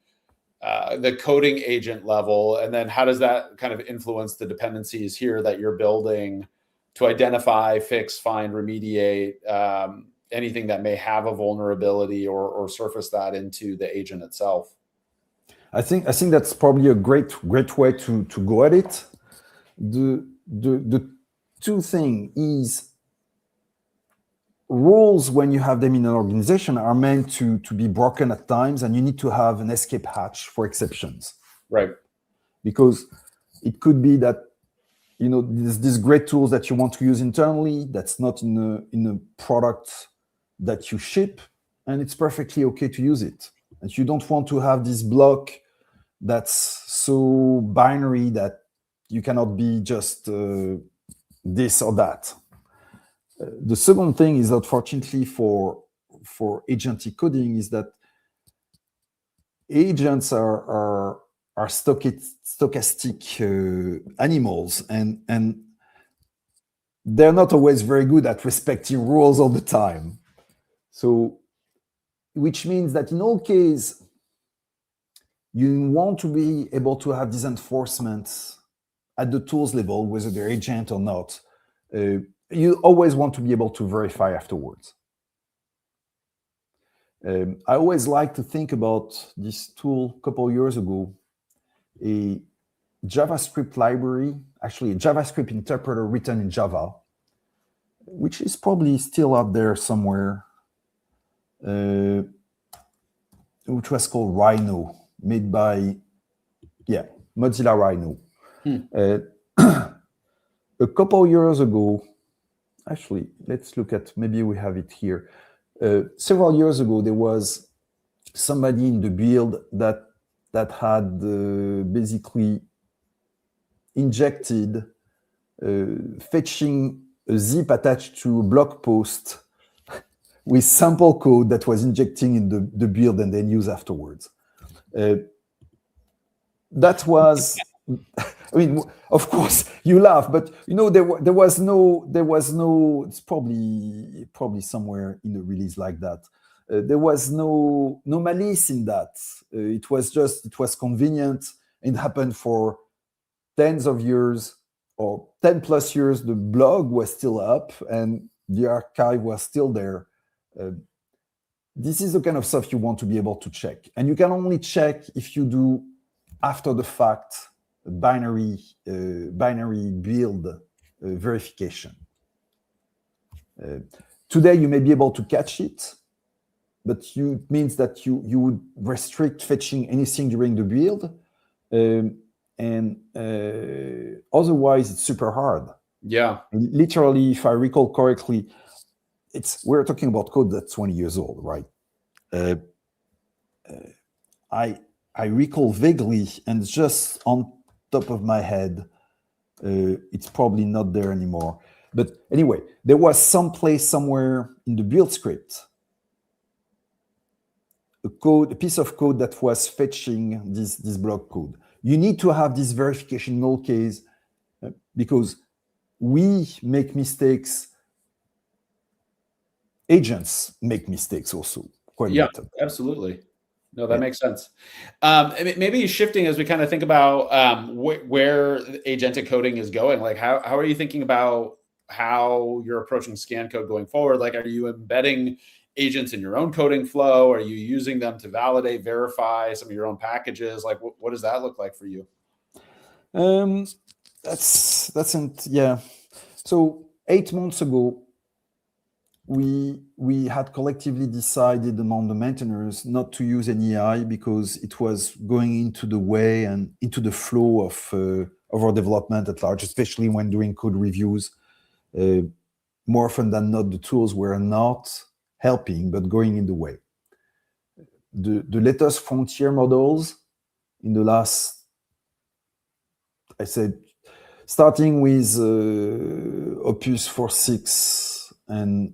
coding agent level, and then how does that kind of influence the dependencies here that you're building to identify, fix, find, remediate anything that may have a vulnerability or surface that into the agent itself? I think that's probably a great way to go at it. The two thing is, rules, when you have them in an organization, are meant to be broken at times, and you need to have an escape hatch for exceptions. Right. Because it could be that, you know, these great tools that you want to use internally, that's not in a product that you ship, and it's perfectly okay to use it. And you don't want to have this block that's so binary that you cannot be just this or that. The second thing is, unfortunately for agentic coding, is that agents are stochastic animals, and they're not always very good at respecting rules all the time. So, which means that in all cases, you want to be able to have these enforcements at the tools level, whether they're agent or not. You always want to be able to verify afterwards. I always like to think about this tool a couple of years ago, a JavaScript library, actually a JavaScript interpreter written in Java, which is probably still out there somewhere, which was called Rhino, made by, Mozilla Rhino. A couple years ago, actually, let's look at, maybe we have it here. Several years ago, there was somebody in the build that had basically injected fetching a zip attached to a blog post with sample code that was injecting in the build and then used afterwards. That was, I mean, of course you laugh, but there was no. It's probably somewhere in the release like that. There was no malice in that. It was convenient. It happened for tens of years or 10 plus years. The blog was still up and the archive was still there. This is the kind of stuff you want to be able to check, and you can only check if you do after the fact binary build verification. Today you may be able to catch it, but it means that you would restrict fetching anything during the build, and otherwise it's super hard. Yeah. And literally, if I recall correctly, we're talking about code that's 20 years old, right? I recall vaguely, and just on top of my head, it's probably not there anymore. But anyway, there was some place somewhere in the build script, a piece of code that was fetching this block code. You need to have this verification in all cases, because we make mistakes. Agents make mistakes also quite a bit. Absolutely. No, that makes sense. Maybe shifting as we kind of think about where agentic coding is going, like how are you thinking about how you're approaching ScanCode going forward? Like, are you embedding agents in your own coding flow? Are you using them to validate, verify some of your own packages? Like, what does that look like for you? So 8 months ago, we had collectively decided among the maintainers not to use any AI because it was going into the way and into the flow of our development at large, especially when doing code reviews. More often than not, the tools were not helping, but going in the way. The latest frontier models in the last, I said, starting with Opus 4.6 and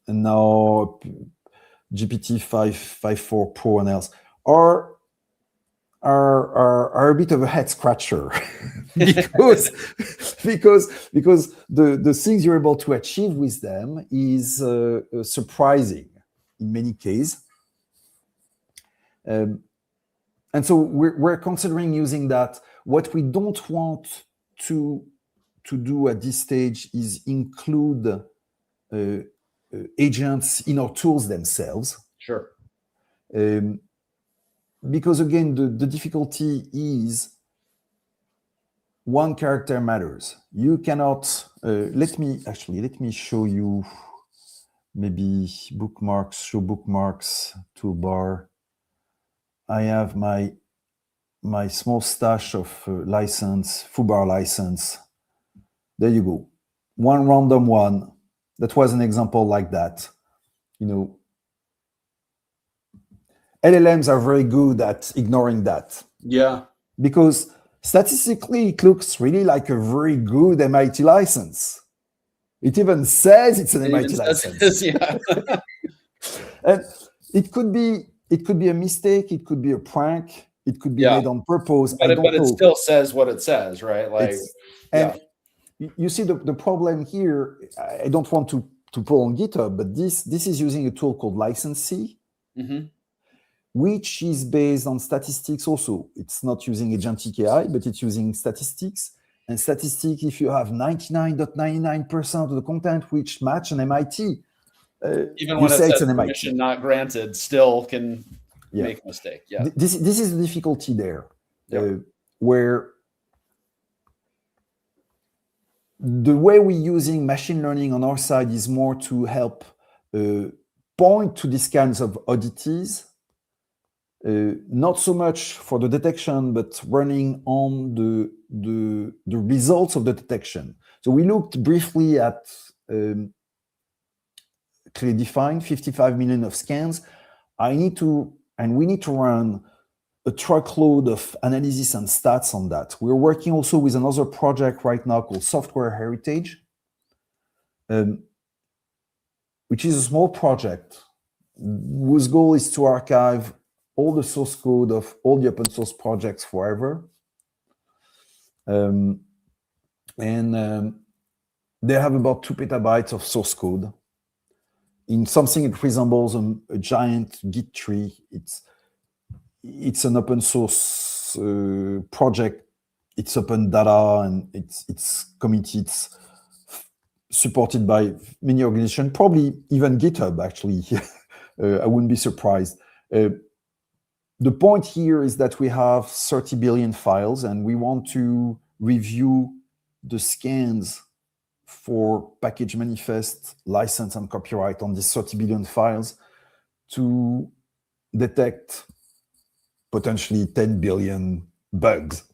now GPT 5.4 Pro and else are a bit of a head scratcher because the things you're able to achieve with them is surprising in many cases. And so we're considering using that. What we don't want to do at this stage is include agents in our tools themselves. Sure. Because again, the difficulty is one character matters. You cannot, let me show you maybe bookmarks, show bookmarks toolbar. I have my small stash of license, foobar license. There you go. One random one. That was an example like that. LLMs are very good at ignoring that. Yeah. Because statistically, it looks really like a very good MIT license. It even says it's an MIT license. Yeah. And it could be a mistake. It could be a prank. It could be made on purpose. But it still says what it says, right? Like, you see the problem here. I don't want to pull on GitHub, but this is using a tool called License-C, which is based on statistics also. It's not using agentic AI, but it's using statistics. And statistics, if you have 99.99% of the content which match an MIT, even when it says permission not granted, still can make a mistake. Yeah, this is the difficulty there, where the way we're using machine learning on our side is more to help point to these kinds of oddities, not so much for the detection, but running on the results of the detection. So we looked briefly at ClearlyDefined, 55 million of scans. We need to run a truckload of analysis and stats on that. We're working also with another project right now called Software Heritage, which is a small project whose goal is to archive all the source code of all the open source projects forever. They have about 2 petabytes of source code in something that resembles a giant Git tree. It's an open source project. It's open data and it's committed. It's supported by many organizations, probably even GitHub, actually. I wouldn't be surprised. The point here is that we have 30 billion files and we want to review the scans for package manifest, license, and copyright on these 30 billion files to detect potentially 10 billion bugs.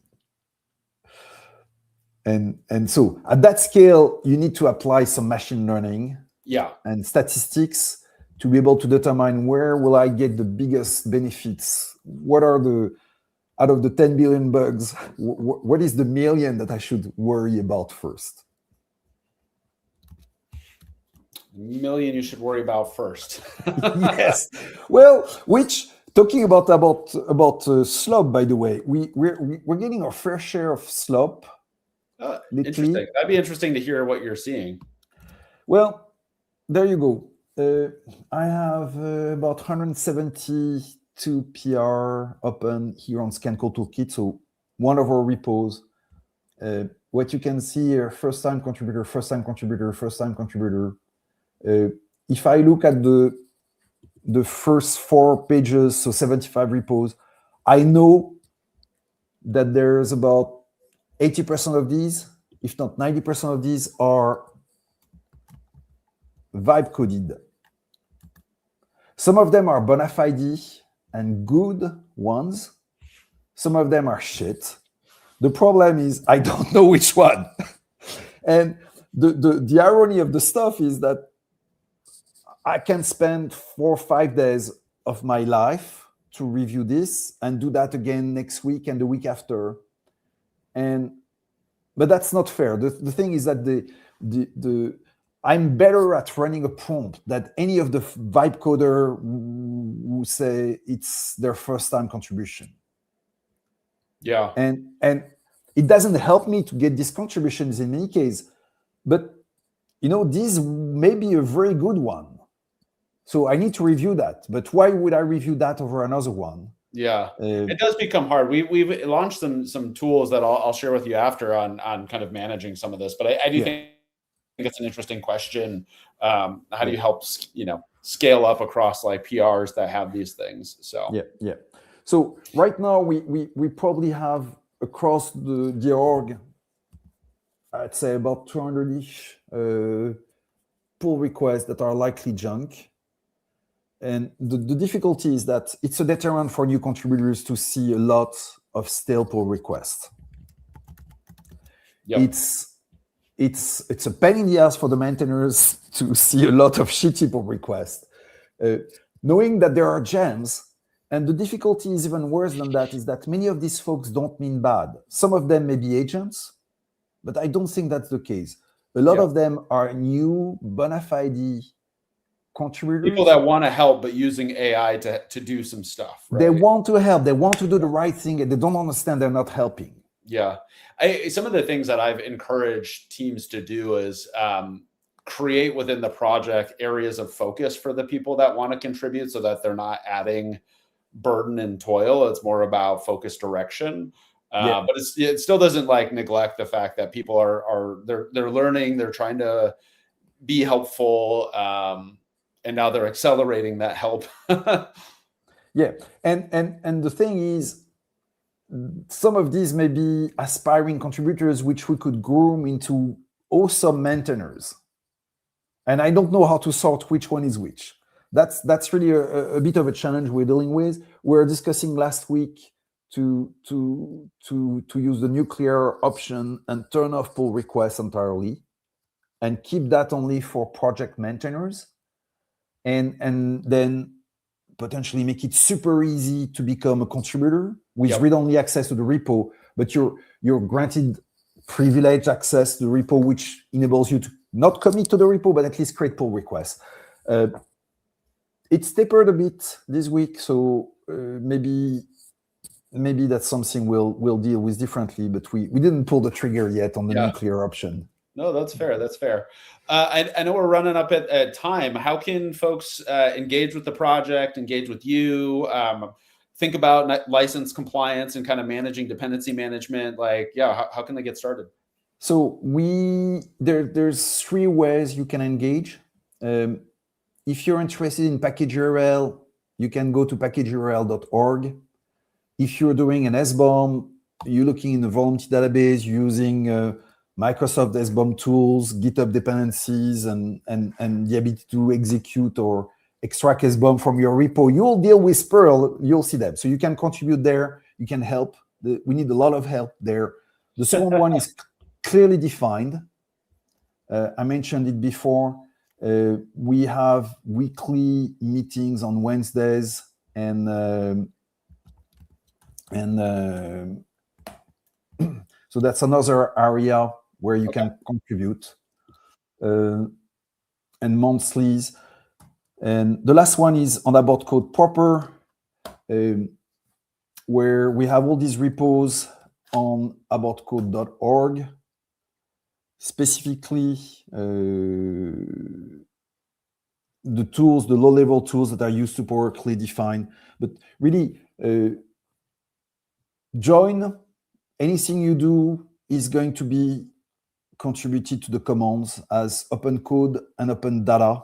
And so at that scale, you need to apply some machine learning and statistics to be able to determine where will I get the biggest benefits. What are out of the 10 billion bugs, what is the million that I should worry about first? Million you should worry about first. Yes. Well, which, talking about slop, by the way, we're getting our fair share of slop. Interesting. That'd be interesting to hear what you're seeing. Well, there you go. I have about 172 PR open here on ScanCode Toolkit. So one of our repos. What you can see here, first time contributor, first time contributor, first time contributor. If I look at the first 4 pages, so 75 repos, I know that there's about 80% of these, if not 90% of these, are vibe coded. Some of them are bona fide and good ones. Some of them are shit. The problem is I don't know which one. And the irony of the stuff is that I can spend 4 or 5 days of my life to review this and do that again next week and the week after. But that's not fair. The thing is that I'm better at running a prompt than any of the vibe coder who say it's their first time contribution. Yeah. And it doesn't help me to get these contributions in many cases, but this may be a very good one. So I need to review that. But why would I review that over another one? Yeah, it does become hard. We've launched some tools that I'll share with you after on kind of managing some of this. But I do think it's an interesting question. How do you help scale up across like PRs that have these things? So yeah. So right now we probably have across the org, I'd say about 200-ish pull requests that are likely junk. And the difficulty is that it's a deterrent for new contributors to see a lot of stale pull requests. Yep. It's a pain in the ass for the maintainers to see a lot of shitty pull requests, knowing that there are gems. And the difficulty is even worse than that, is that many of these folks don't mean bad. Some of them may be agents, but I don't think that's the case. A lot of them are new bona fide contributors. People that want to help, but using AI to do some stuff. Right? They want to help. They want to do the right thing, and they don't understand they're not helping. Yeah. Some of the things that I've encouraged teams to do is create within the project areas of focus for the people that want to contribute so that they're not adding burden and toil. It's more about focus direction. But it still doesn't like neglect the fact that people they're learning, they're trying to be helpful, and now they're accelerating that help. Yeah, and the thing is, some of these may be aspiring contributors which we could groom into awesome maintainers. And I don't know how to sort which one is which. That's really a bit of a challenge we're dealing with. We're discussing last week to use the nuclear option and turn off pull requests entirely and keep that only for project maintainers, and then potentially make it super easy to become a contributor with read-only access to the repo, but you're granted privileged access to the repo, which enables you to not commit to the repo, but at least create pull requests. It's tapered a bit this week, so maybe that's something we'll deal with differently, but we didn't pull the trigger yet on the nuclear option. No, that's fair. That's fair. I know we're running up at time. How can folks engage with the project, engage with you, think about license compliance and kind of managing dependency management? Like, how can they get started? So there's 3 ways you can engage. If you're interested in package URL, you can go to packageurl.org. If you're doing an SBOM, you're looking in the vulnerability database using Microsoft SBOM tools, GitHub dependencies, and the ability to execute or extract SBOM from your repo, you'll deal with Perl, you'll see them. So you can contribute there, you can help. We need a lot of help there. The second one is ClearlyDefined. I mentioned it before. We have weekly meetings on Wednesdays, and so that's another area where you can contribute, and monthlies. And the last one is on About Code proper, where we have all these repos on aboutcode.org, specifically the tools, the low-level tools that are used to power ClearlyDefined. But really, join. Anything you do is going to be contributed to the commons as open code and open data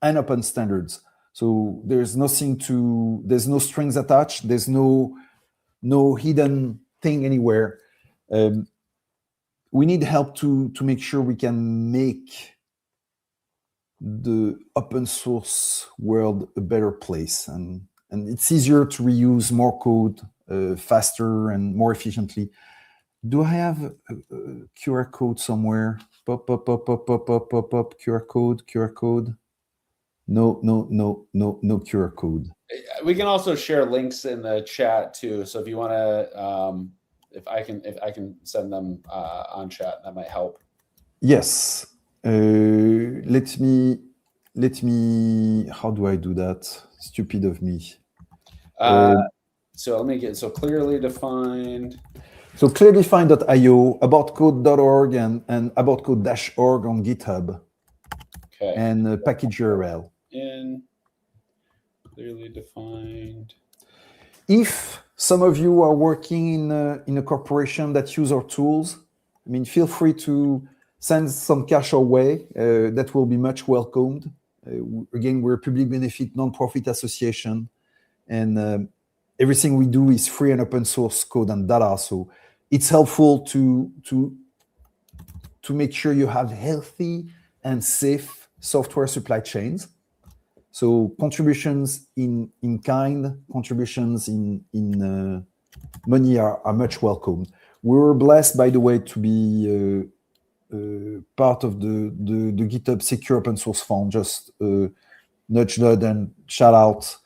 and open standards. So there's no strings attached. There's no hidden thing anywhere. We need help to make sure we can make the open source world a better place. And it's easier to reuse more code faster and more efficiently. Do I have a QR code somewhere? Pop, QR code. No QR code. We can also share links in the chat too. So if you want to, if I can send them on chat, that might help. Yes. Let me. How do I do that? Stupid of me. So let me get ClearlyDefined. So ClearlyDefined.io, aboutcode.org, and aboutcode-org on GitHub. Okay. And package URL. In ClearlyDefined. If some of you are working in a corporation that use our tools, I mean, feel free to send some cash our way. That will be much welcomed. Again, we're a public benefit non-profit association, and everything we do is free and open source code and data. So it's helpful to make sure you have healthy and safe software supply chains. So contributions in kind, contributions in money are much welcomed. We were blessed, by the way, to be part of the GitHub Secure Open Source Fund. Just nudge and shout out,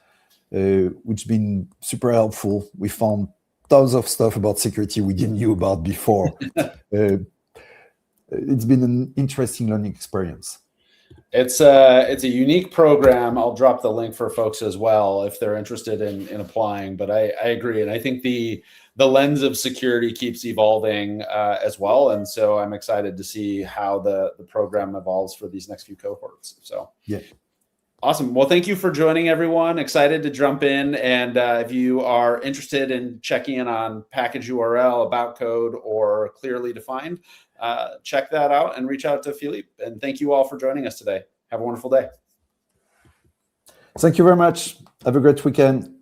which has been super helpful. We found tons of stuff about security we didn't know about before. It's been an interesting learning experience. It's a unique program. I'll drop the link for folks as well if they're interested in applying. But I agree, and I think the lens of security keeps evolving as well. And so I'm excited to see how the program evolves for these next few cohorts. So yeah. Awesome. Well, thank you for joining, everyone. Excited to jump in. And if you are interested in checking in on package URL, about code, or clearly defined, check that out and reach out to Philippe. And thank you all for joining us today. Have a wonderful day. Thank you very much. Have a great weekend.